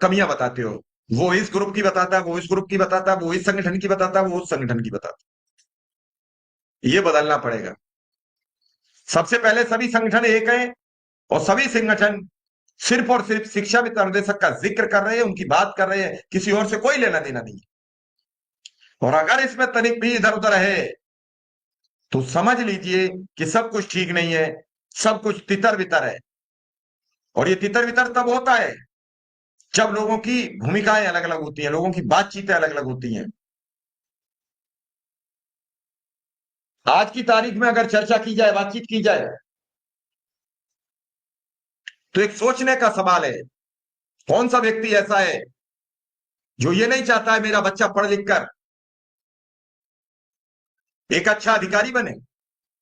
कमियां बताते हो। वो इस ग्रुप की बताता है, वो इस ग्रुप की बताता है, वो इस संगठन की बताता है, वो उस संगठन की बताता है। ये बदलना पड़ेगा। सबसे पहले सभी संगठन एक है, और सभी संगठन सिर्फ और सिर्फ शिक्षा वित्त अनुदेशक का जिक्र कर रहे हैं, उनकी बात कर रहे हैं, किसी और से कोई लेना देना नहीं है। और अगर इसमें तनिक भी इधर उधर है तो समझ लीजिए कि सब कुछ ठीक नहीं है, सब कुछ तितर बितर है। और ये तितर बितर तब होता है जब लोगों की भूमिकाएं अलग अलग होती हैं, लोगों की बातचीतें अलग अलग होती हैं। आज की तारीख में अगर चर्चा की जाए, बातचीत की जाए, तो एक सोचने का सवाल है, कौन सा व्यक्ति ऐसा है जो ये नहीं चाहता है मेरा बच्चा पढ़ लिख कर एक अच्छा अधिकारी बने।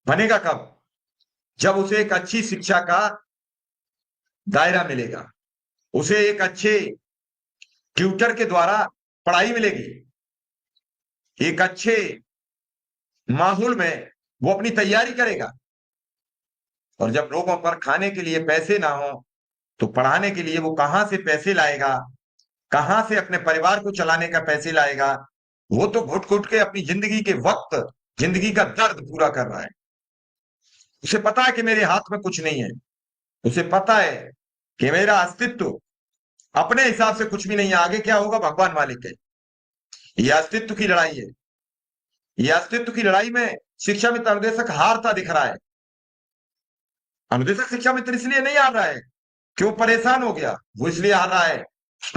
बनेगा कब? जब उसे एक अच्छी शिक्षा का दायरा मिलेगा, उसे एक अच्छे ट्यूटर के द्वारा पढ़ाई मिलेगी, एक अच्छे माहौल में वो अपनी तैयारी करेगा। और जब लोगों पर खाने के लिए पैसे ना हो, तो पढ़ाने के लिए वो कहां से पैसे लाएगा, कहां से अपने परिवार को चलाने का पैसे लाएगा? वो तो घुट घुट के अपनी जिंदगी के वक्त, जिंदगी का दर्द पूरा कर रहा है। उसे पता है कि मेरे हाथ में कुछ नहीं है, उसे पता है कि मेरा अस्तित्व अपने हिसाब से कुछ भी नहीं है, आगे क्या होगा भगवान मालिक है। ये अस्तित्व की लड़ाई है। ये अस्तित्व की लड़ाई में शिक्षा मित्र अनुदेशक हारता दिख रहा है। अनुदेशक शिक्षा मित्र इसलिए नहीं हार रहा है क्यों, परेशान हो गया, वो इसलिए हार रहा है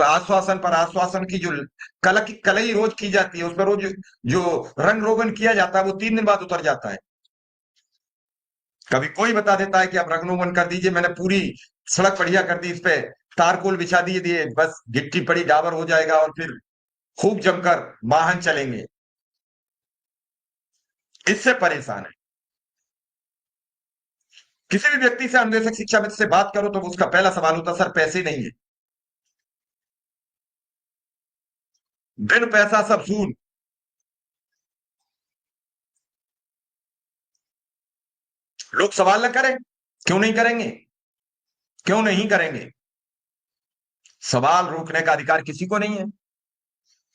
आश्वासन पर आश्वासन की जो कलई रोज की जाती है, उस पर रोज जो रंग रोगन किया जाता है, वो 3 दिन बाद उतर जाता है। कभी कोई बता देता है कि आप रंग रोगन कर दीजिए, मैंने पूरी सड़क बढ़िया कर दी, इस पे तारकोल बिछा दिए, बस गिट्टी पड़ी डाबर हो जाएगा और फिर खूब जमकर वाहन चलेंगे। इससे परेशान है। किसी भी व्यक्ति से, अनुदेशक शिक्षा मित्र से बात करो तो उसका पहला सवाल होता है, सर पैसे नहीं है। बिन पैसा सब सून। लोग सवाल न करें, क्यों नहीं करेंगे? क्यों नहीं करेंगे? सवाल रोकने का अधिकार किसी को नहीं है।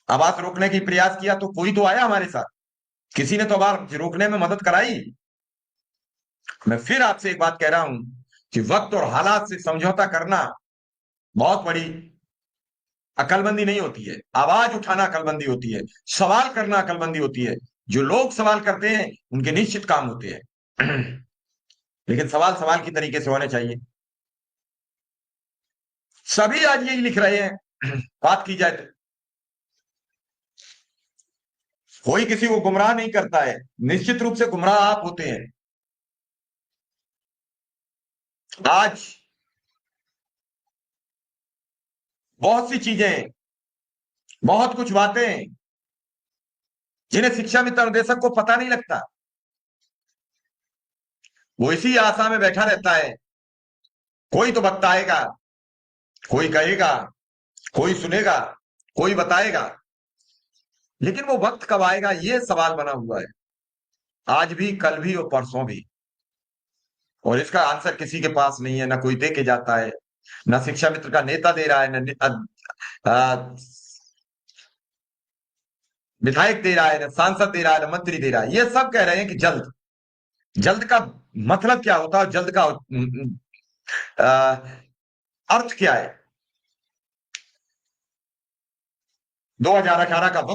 आवाज रोकने की प्रयास किया तो कोई तो आया हमारे साथ, किसी ने तो आवाज रोकने में मदद कराई। मैं फिर आपसे एक बात कह रहा हूं कि वक्त और हालात से समझौता करना बहुत बड़ी अकलमंदी नहीं होती है, आवाज उठाना अकलमंदी होती है, सवाल करना अकलमंदी होती है। जो लोग सवाल करते हैं उनके निश्चित काम होते हैं। लेकिन सवाल सवाल की तरीके से होने चाहिए। सभी आज यही लिख रहे हैं। बात की जाए तो कोई किसी को गुमराह नहीं करता है, निश्चित रूप से गुमराह आप होते हैं। आज बहुत सी चीजें, बहुत कुछ बातें जिन्हें शिक्षा मित्र अनुदेशक को पता नहीं लगता, वो इसी आशा में बैठा रहता है कोई तो बताएगा, कोई कहेगा, कोई सुनेगा, कोई बताएगा। लेकिन वो वक्त कब आएगा, ये सवाल बना हुआ है, आज भी, कल भी और परसों भी। और इसका आंसर किसी के पास नहीं है, ना कोई दे के जाता है, ना शिक्षा मित्र का नेता दे रहा है, ना विधायक दे रहा है, ना सांसद दे रहा है, ना मंत्री दे रहा है। ये सब कह रहे हैं कि जल्द। जल्द का मतलब क्या होता है, जल्द का अर्थ क्या है? 2018 का